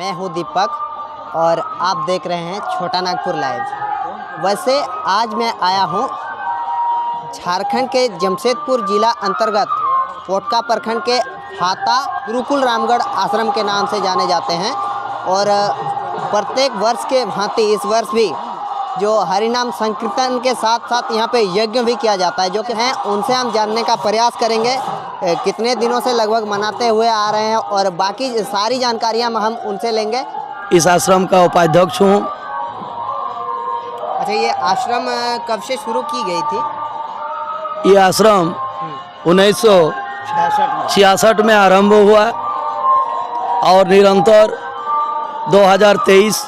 मैं हूं दीपक और आप देख रहे हैं छोटा नागपुर लाइव। वैसे आज मैं आया हूं झारखंड के जमशेदपुर जिला अंतर्गत पोटका प्रखंड के हाता गुरुकुल रामगढ़ आश्रम के नाम से जाने जाते हैं और प्रत्येक वर्ष के भांति इस वर्ष भी जो हरिनाम संकीर्तन के साथ साथ यहाँ पे यज्ञ भी किया जाता है, जो कि हैं उनसे हम जानने का प्रयास करेंगे कितने दिनों से लगभग मनाते हुए आ रहे हैं और बाकी सारी जानकारियाँ हम उनसे लेंगे। इस आश्रम का उपाध्यक्ष हूँ। अच्छा, ये आश्रम कब से शुरू की गई थी? ये आश्रम 1966 में आरंभ हुआ और निरंतर 2023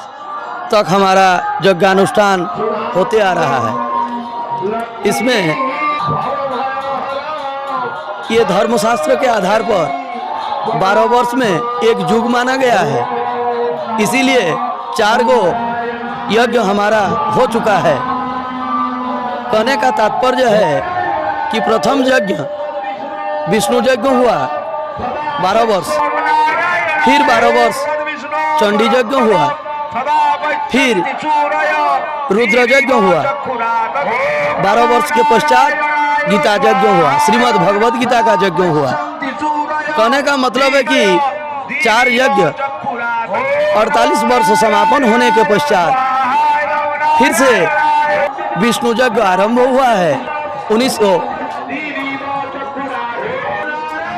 तक हमारा यज्ञानुष्ठान होते आ रहा है। इसमें ये धर्मशास्त्र के आधार पर 12 वर्ष में एक युग माना गया है, इसीलिए 4 गो यज्ञ हमारा हो चुका है। कहने का तात्पर्य है कि प्रथम यज्ञ विष्णु यज्ञ हुआ 12 वर्ष, फिर 12 वर्ष चंडी यज्ञ हुआ, फिर रुद्र यज्ञ हुआ, 12 वर्ष के पश्चात गीता यज्ञ हुआ, श्रीमद् भगवद गीता का यज्ञ हुआ। कहने का मतलब है कि 4 यज्ञ 48 वर्ष समापन होने के पश्चात फिर से विष्णु यज्ञ आरंभ हुआ है 1900।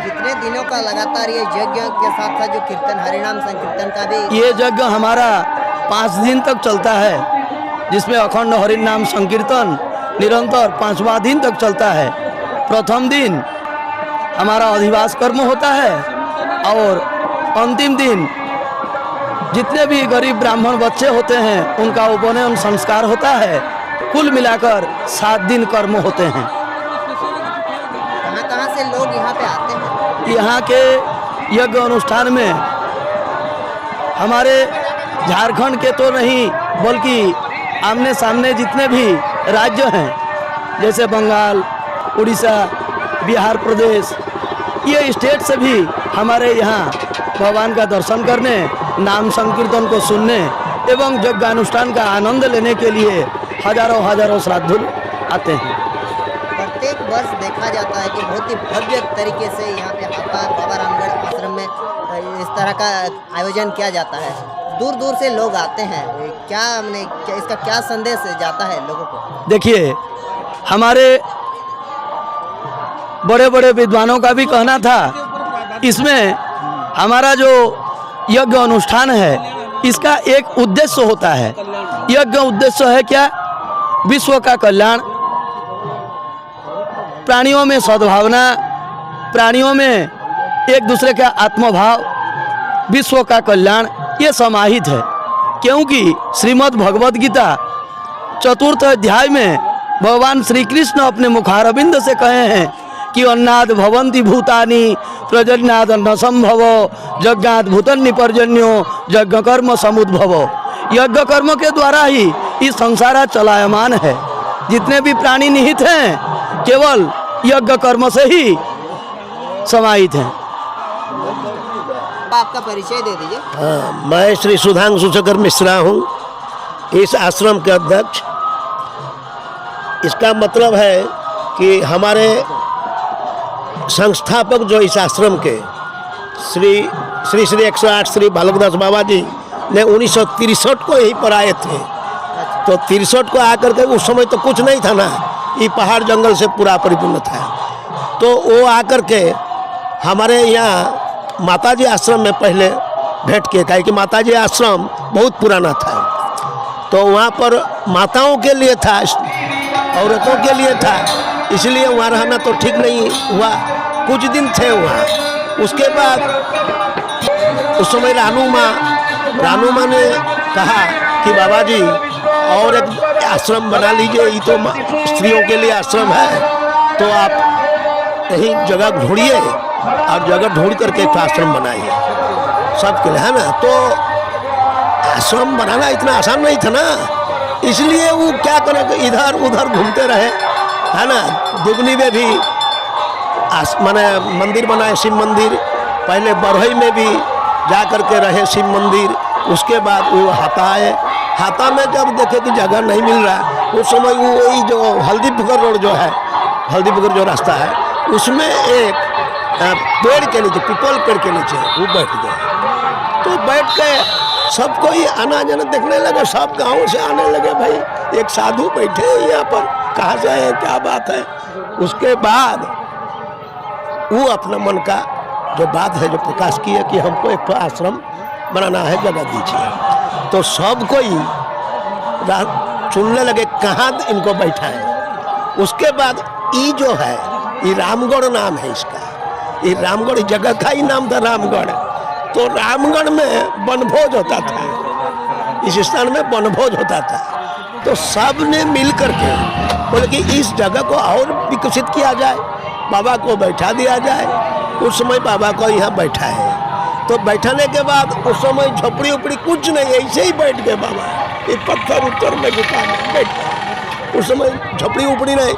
कितने दिनों का लगातार ये यज्ञ के साथ साथ जो कीर्तन हरिनाम संकीर्तन का भी? ये यज्ञ हमारा 5 दिन तक चलता है, जिसमें अखंड हरिनाम संकीर्तन निरंतर 5वां दिन तक चलता है। प्रथम दिन हमारा अधिवास कर्म होता है और अंतिम दिन जितने भी गरीब ब्राह्मण बच्चे होते हैं उनका उपनयन संस्कार होता है। कुल मिलाकर 7 दिन कर्म होते हैं। कहाँ से लोग यहाँ पे आते हैं? यहाँ के यज्ञ अनुष्ठान में हमारे झारखंड के तो नहीं बल्कि आमने सामने जितने भी राज्य हैं, जैसे बंगाल, उड़ीसा, बिहार प्रदेश, ये स्टेट से भी हमारे यहाँ भगवान का दर्शन करने, नाम संकीर्तन को सुनने एवं यज्ञानुष्ठान का आनंद लेने के लिए हजारों श्रद्धालु आते हैं। प्रत्येक वर्ष देखा जाता है कि बहुत ही भव्य तरीके से यहाँ पे हाता बाबा रामगढ़ आश्रम में इस तरह का आयोजन किया जाता है। दूर दूर से लोग आते हैं। क्या इसका क्या संदेश जाता है लोगों को? देखिए, हमारे बड़े बड़े विद्वानों का भी कहना था, इसमें हमारा जो यज्ञ अनुष्ठान है इसका एक उद्देश्य होता है। यज्ञ उद्देश्य है क्या? विश्व का कल्याण, प्राणियों में सद्भावना, प्राणियों में एक दूसरे का आत्मभाव, विश्व का कल्याण ये समाहित है। क्योंकि श्रीमद् भगवद गीता 4th अध्याय में भगवान श्री कृष्ण अपने मुखारविंद से कहे हैं कि अन्नाद भवन्ति भूतानि प्रजन्याद न संभव यज्ञाद भूतन निपर्जन्यो यज्ञ कर्म समुद्भव। यज्ञ कर्म के द्वारा ही इस संसार चलायमान है। जितने भी प्राणी निहित हैं केवल यज्ञ कर्म से ही समाहित हैं। आपका परिचय दे दीजिए। हाँ, मैं श्री सुधांशु शेखर मिश्रा हूँ, इस आश्रम के अध्यक्ष। इसका मतलब है कि हमारे संस्थापक जो इस आश्रम के श्री 108 श्री बालकदास बाबा जी ने 1963 को यहीं पर आए थे। तो 63 को आकर के उस समय तो कुछ नहीं था ना, ये पहाड़ जंगल से पूरा परिपूर्ण था। तो वो आकर के हमारे यहाँ माताजी आश्रम में पहले भेंट किए, काहे कि माताजी आश्रम बहुत पुराना था। तो वहाँ पर माताओं के लिए था, औरतों के लिए था, इसलिए वहाँ रहना तो ठीक नहीं हुआ। कुछ दिन थे वहाँ। उसके बाद उस समय रानू माँ ने कहा कि बाबा जी और एक आश्रम बना लीजिए, ये तो स्त्रियों के लिए आश्रम है, तो आप यहीं जगह ढूंढिए और जगह ढूंढ करके एक आश्रम बनाइए सबके लिए, है ना। तो आश्रम बनाना इतना आसान नहीं था ना, इसलिए वो क्या करें, इधर उधर घूमते रहे, है ना। दुगनी में भी माने मंदिर बनाए, शिव मंदिर, पहले बरहई में भी जा कर के रहे शिव मंदिर। उसके बाद वो हाता आए। हाता में जब देखे कि जगह नहीं मिल रहा, उस समय वो वही जो हल्दीपुर रोड जो है, हल्दीपुर जो रास्ता है, उसमें एक पेड़ के नीचे, पीपल पेड़ के नीचे वो बैठ गए। तो बैठ के सब कोई आना जाना देखने लगे, सब गाँव से आने लगे, भाई एक साधु बैठे हैं यहाँ पर, कहाँ से आए, क्या बात है। उसके बाद वो अपना मन का जो बात है जो प्रकाश किया कि हमको एक आश्रम बनाना है, जगह दीजिए। तो सब कोई चुनने लगे कहाँ इनको बैठा है। उसके बाद ये जो है, ये रामगढ़ नाम है इसका, ये रामगढ़ जगह का ही नाम था रामगढ़। तो रामगढ़ में वनभोज होता था, इस स्थान में वनभोज होता था। तो सब ने मिल करके बोले कि इस जगह को और विकसित किया जाए, बाबा को बैठा दिया जाए। उस समय बाबा को यहाँ बैठा है। तो बैठाने के बाद उस समय झोपड़ी उपड़ी कुछ नहीं, ऐसे ही बैठ गए बाबा, ये पत्थर उत्तर में गुफा में बैठ गए। उस समय झोपड़ी उपड़ी नहीं,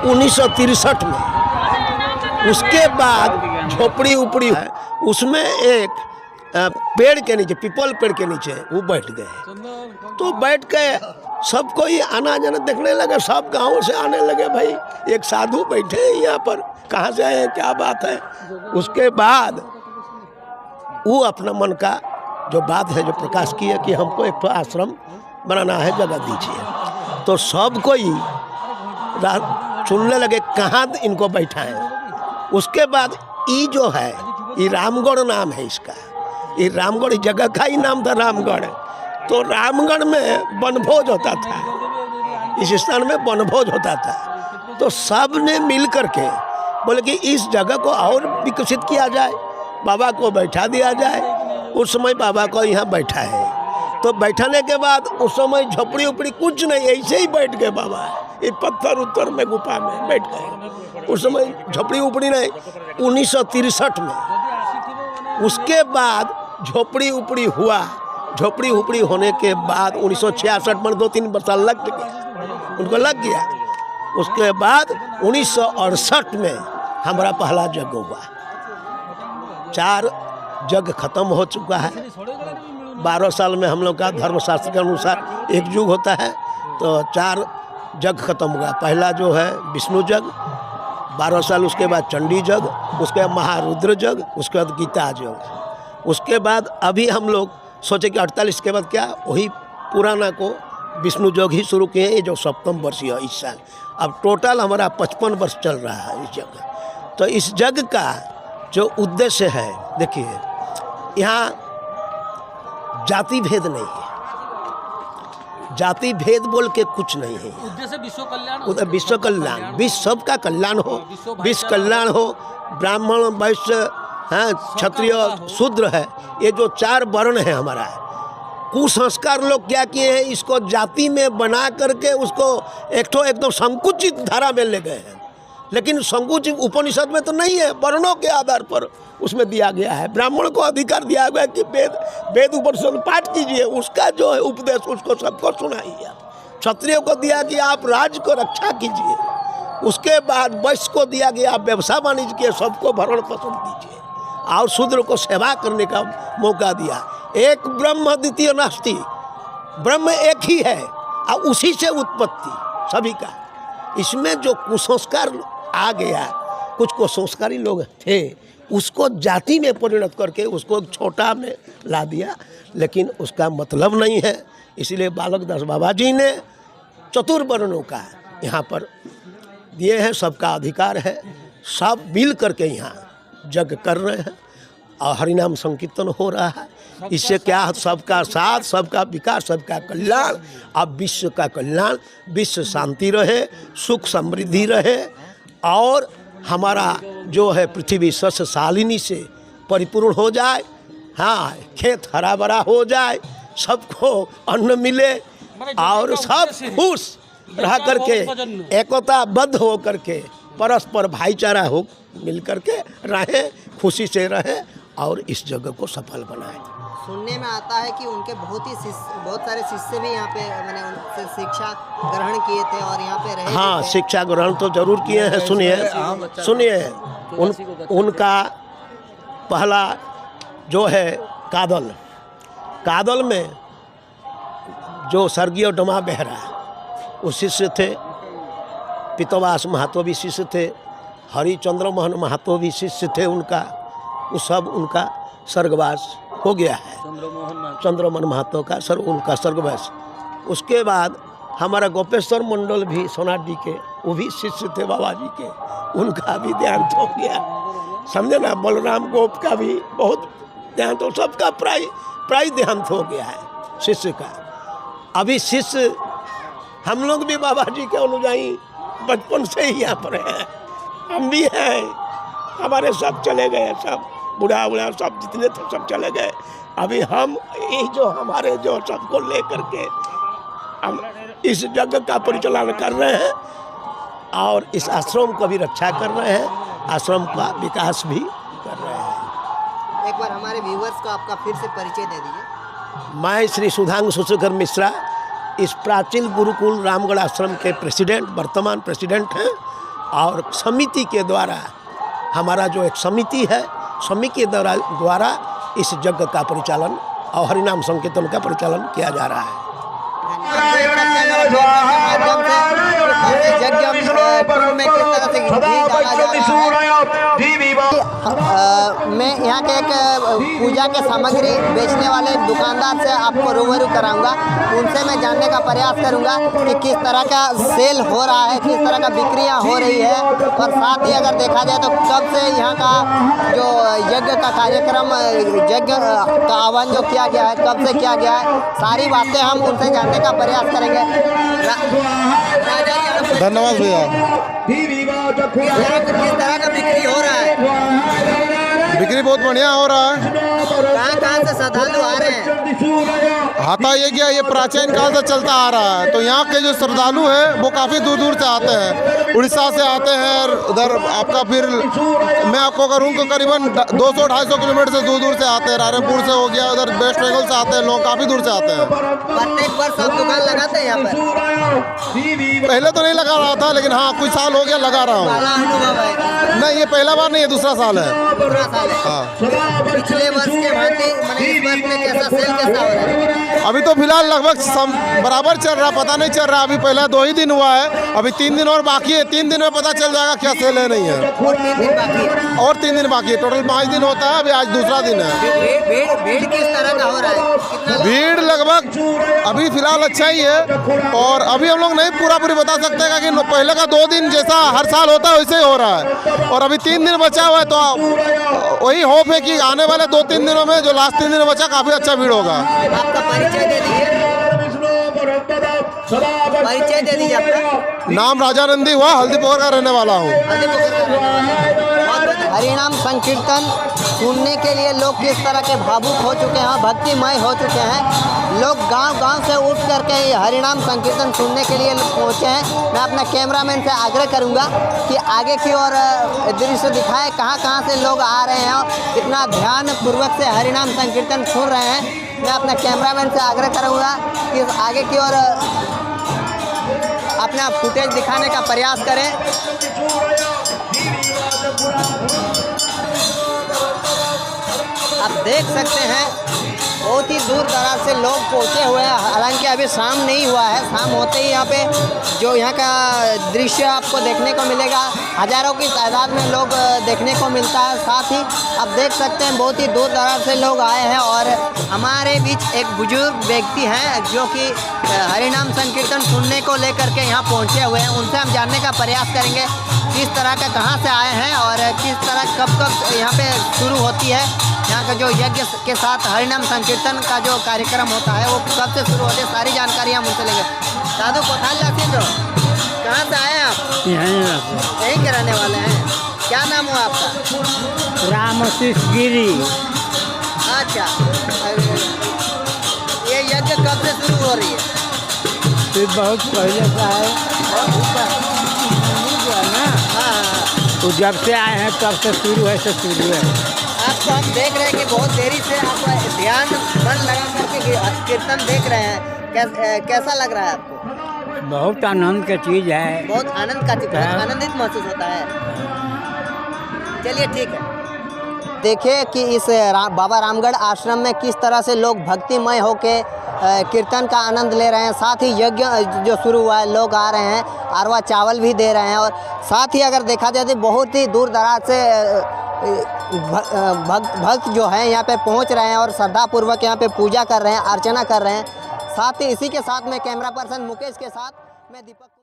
1963 में। उसके बाद झोपड़ी उपड़ी है, उसमें एक पेड़ के नीचे, पीपल पेड़ के नीचे वो बैठ गए। तो बैठ के सब कोई आना जाना देखने लगे, सब गाँव से आने लगे, भाई एक साधु बैठे हैं यहाँ पर, कहाँ से आए, क्या बात है। उसके बाद वो अपना मन का जो बात है जो प्रकाश किया कि हमको एक आश्रम बनाना है, जगह दीजिए। तो सब कोई चुनने लगे कहाँ इनको बैठा है। उसके बाद ये जो है, ये रामगढ़ नाम है इसका, ये रामगढ़ जगह का ही नाम था रामगढ़। तो रामगढ़ में वनभोज होता था, इस स्थान में वनभोज होता था। तो सब ने मिल करके बोले कि इस जगह को और विकसित किया जाए, बाबा को बैठा दिया जाए। उस समय बाबा को यहाँ बैठा है। तो बैठाने के बाद उस समय झोपड़ी उपड़ी कुछ नहीं, ऐसे ही बैठ गए बाबा, ये पत्थर उत्तर में गुफा में बैठ गए। उस समय झोपड़ी उपड़ी नहीं, 1963 में। उसके बाद झोपड़ी उपड़ी हुआ। झोपड़ी उपड़ी होने के बाद 1966 में 2-3 वर्ष लग गया, उनको लग गया। उसके बाद 1968 में हमारा पहला जग हुआ। 4 जग खत्म हो चुका है। 12 साल में हम लोग का धर्मशास्त्र के अनुसार एक युग होता है, तो 4 जग खत्म हुआ। पहला जो है विष्णु जग, 12 साल, उसके बाद चंडी जग, उसके बाद महारुद्र जग, उसके बाद गीता जग। उसके बाद अभी हम लोग सोचे कि 48 के बाद क्या, वही पुराना को विष्णु जग ही शुरू किए। ये जो 7वां वर्ष है इस साल। अब टोटल हमारा 55 वर्ष चल रहा है इस जग। तो इस जग का जो उद्देश्य है, देखिए यहाँ जाति भेद नहीं है, जाति भेद बोल के कुछ नहीं है। उद्देश्य विश्व कल्याण, उधर विश्व कल्याण, विश्व सबका कल्याण हो, विश्व कल्याण हो। ब्राह्मण, वैश्य, हाँ, क्षत्रिय, शूद्र है, ये जो 4 वर्ण है हमारा। कुसंस्कार लोग क्या किए हैं, इसको जाति में बना करके उसको एकदम संकुचित धारा में ले गए हैं। लेकिन संकुचित उपनिषद में तो नहीं है, वर्णों के आधार पर उसमें दिया गया है। ब्राह्मण को अधिकार दिया गया कि वेद उपनिषद पाठ कीजिए, उसका जो है उपदेश उसको सबको सुनाइए। क्षत्रिय को दिया कि आप राज्य को रक्षा कीजिए। उसके बाद वैश्य को दिया गया आप व्यवसाय वाणिज्य किए, सबको भरण पोषण दीजिए। और शूद्र को सेवा करने का मौका दिया। एक ब्रह्म द्वितीय नास्ति, ब्रह्म एक ही है और उसी से उत्पत्ति सभी का। इसमें जो कुसंस्कार आ गया, कुछ कुसंस्कारी लोग थे, उसको जाति में परिणत करके उसको छोटा में ला दिया। लेकिन उसका मतलब नहीं है। इसलिए बालक दास बाबा जी ने चतुर्वर्णों का यहाँ पर दिए हैं, सबका अधिकार है। सब मिल करके यहाँ जग कर रहे हैं और हरिनाम संकीर्तन हो रहा है। इससे क्या, सबका साथ, सबका विकास, सबका कल्याण, अब विश्व का कल्याण, विश्व शांति रहे, सुख समृद्धि रहे और हमारा जो है पृथ्वी सस्यशालिनी से परिपूर्ण हो जाए। हाँ, खेत हरा भरा हो जाए, सबको अन्न मिले और सब खुश रह करके एकताबद्ध हो करके परस्पर भाईचारा हो मिल करके रहें, खुशी से रहें और इस जगह को सफल बनाएं। सुनने में आता है कि उनके बहुत सारे शिष्य भी यहाँ पे मैंने उनसे शिक्षा ग्रहण किए थे और यहाँ पे रहे। हाँ, शिक्षा ग्रहण तो जरूर किए हैं। सुनिए उनका पहला जो है कादल में जो स्वर्गीय डोमा बेहरा वो शिष्य थे, पितवास महतो भी शिष्य थे, हरिचंद्र मोहन महतो भी शिष्य थे उनका। वो सब उनका स्वर्गवास हो गया है, चंद्रमोहन महतो का उनका स्वर्गवास। उसके बाद हमारा गोपेश्वर मंडल भी सोनाडी के, वो भी शिष्य थे बाबा जी के, उनका भी देहांत हो गया। समझे ना, बलराम गोप का भी बहुत देहांत हो, सबका प्राय देहांत हो गया है शिष्य का। अभी शिष्य हम लोग भी बाबा जी के अनुयायी बचपन से ही यहाँ पर हैं, हम भी हैं। हमारे सब चले गए, सब बूढ़ा सब जितने थे सब चले गए। अभी हम ये जो हमारे जो सबको लेकर के हम इस जगह का परिचालन कर रहे हैं और इस आश्रम को भी रक्षा कर रहे हैं, आश्रम का विकास भी कर रहे हैं। एक बार हमारे व्यूअर्स को आपका फिर से परिचय दे दीजिए। मैं श्री सुधांशु शेखर मिश्रा इस प्राचीन गुरुकुल रामगढ़ आश्रम के प्रेसिडेंट, वर्तमान प्रेसिडेंट हैं। और समिति के द्वारा, हमारा जो एक समिति है, समिति के द्वारा इस यज्ञ का परिचालन और हरिनाम संकीर्तन का परिचालन किया जा रहा है। मैं यहाँ के एक पूजा के सामग्री बेचने वाले दुकानदार से आपको रूबरू कराऊंगा। उनसे मैं जानने का प्रयास करूंगा कि किस तरह का सेल हो रहा है, किस तरह का बिक्रियाँ हो रही है, और साथ ही अगर देखा जाए तो कब से यहाँ का जो यज्ञ का कार्यक्रम, यज्ञ का आह्वान जो किया गया है, कब से किया गया है, सारी बातें हम उनसे जानने का प्रयास करेंगे। धन्यवाद भैया। किस तरह का बिक्री हो रहा है? बिक्री बहुत बढ़िया हो रहा है। कहाँ से श्रद्धालु आ रहे हैं? हाथा ये क्या, ये प्राचीन काल से चलता आ रहा है। तो यहाँ के जो श्रद्धालु हैं वो काफ़ी दूर दूर से आते हैं, उड़ीसा से आते हैं, उधर आपका फिर मैं आपको करूँ तो करीबन 200-250 किलोमीटर से दूर दूर से आते हैं। रायपुर से हो गया, उधर वेस्ट बंगाल से आते हैं लोग, काफ़ी दूर से आते हैं। प्रत्येक वर्ष सब दुकान लगाते हैं यहाँ पर? पहले तो नहीं लगा रहा था, लेकिन हाँ कुछ साल हो गया लगा रहा हूँ। अनुभव है? नहीं, ये पहला बार नहीं है, दूसरा साल है। दूसरा साल है। हाँ। पिछले वर्ष के भांति इस वर्ष में कैसा सेल कैसा हो रहा है? अभी तो फिलहाल लगभग बराबर चल रहा, पता नहीं चल रहा। अभी पहला 2 ही दिन हुआ है, अभी 3 दिन और बाकी है। 3 दिन में पता चल जाएगा क्या सेल है नहीं है। और 3 दिन बाकी है? और 3 दिन बाकी है, टोटल 5 दिन होता है। अभी आज दूसरा दिन है। भीड़ किस तरह का हो रहा है? कितना भीड़ लगभग अभी फिलहाल अच्छा ही है। और अभी हम लोग नहीं पूरी बता सकते कि पहले का 2 दिन जैसा हर साल होता है वैसे ही हो रहा है। और अभी 3 दिन बचा हुआ है, तो वही होप है कि आने वाले 2-3 दिनों में, जो लास्ट 3 दिन बचा, काफ़ी अच्छा भीड़ होगा। आपका परिचय दे दीजिए। परिचय दे दीजिए आपका। नाम राजा नंदी हुआ, हल्दीपोखर का रहने वाला हूँ। हरिनाम संकीर्तन सुनने के लिए लोग किस तरह के भावुक हो चुके हैं, भक्तिमय हो चुके हैं। लोग गांव-गांव से उठ करके हरिनाम संकीर्तन सुनने के लिए पहुंचे हैं। मैं अपना कैमरामैन से आग्रह करूंगा कि आगे की ओर दृश्य दिखाए, कहां-कहां से लोग आ रहे हैं, कितना ध्यानपूर्वक से हरिनाम संकीर्तन सुन रहे हैं। मैं अपना कैमरामैन से आग्रह करूंगा कि आगे की ओर अपना फुटेज दिखाने का प्रयास करें। आप देख सकते हैं बहुत ही दूर दराज से लोग पहुंचे हुए हैं। हालांकि अभी शाम नहीं हुआ है, शाम होते ही यहाँ पे जो यहाँ का दृश्य आपको देखने को मिलेगा, हज़ारों की तादाद में लोग देखने को मिलता है। साथ ही आप देख सकते हैं बहुत ही दूर दराज से लोग आए हैं। और हमारे बीच एक बुजुर्ग व्यक्ति हैं जो कि हरिनाम संकीर्तन सुनने को लेकर के यहाँ पहुँचे हुए हैं। उनसे हम जानने का प्रयास करेंगे किस तरह का, कहाँ से आए हैं और किस तरह कब यहाँ पे शुरू होती है। यहाँ का जो यज्ञ के साथ हरिनाम संकीर्तन का जो कार्यक्रम होता है वो कब से शुरू होती है, सारी जानकारी हम उनसे लेंगे। साधु कोठाल जाती तो कहाँ से आए आप? यहीं के रहने वाले हैं। क्या नाम हुआ आपका? रामशीष गिरी। अच्छा, ये यज्ञ कब से शुरू हो रही है? फिर बहुत पहले से है ना। हाँ, तो जब से आए हैं तब से शुरू है, से शुरू है। आपको हम देख रहे हैं कि बहुत देरी से आप ध्यान मन लगा करके कीर्तन देख रहे हैं। कैसा लग रहा है आपको? बहुत आनंद का चीज़ है। बहुत आनंद का चीज़, बहुत आनंदित महसूस होता है। चलिए ठीक है। देखिए कि इस बाबा रामगढ़ आश्रम में किस तरह से लोग भक्तिमय होके कीर्तन का आनंद ले रहे हैं। साथ ही यज्ञ जो शुरू हुआ है, लोग आ रहे हैं, अरवा चावल भी दे रहे हैं। और साथ ही अगर देखा जाए तो बहुत ही दूर दराज से भक्त जो हैं यहाँ पे पहुँच रहे हैं और श्रद्धापूर्वक यहाँ पे पूजा कर रहे हैं, अर्चना कर रहे हैं। साथ ही इसी के साथ में कैमरा पर्सन मुकेश के साथ मैं दीपक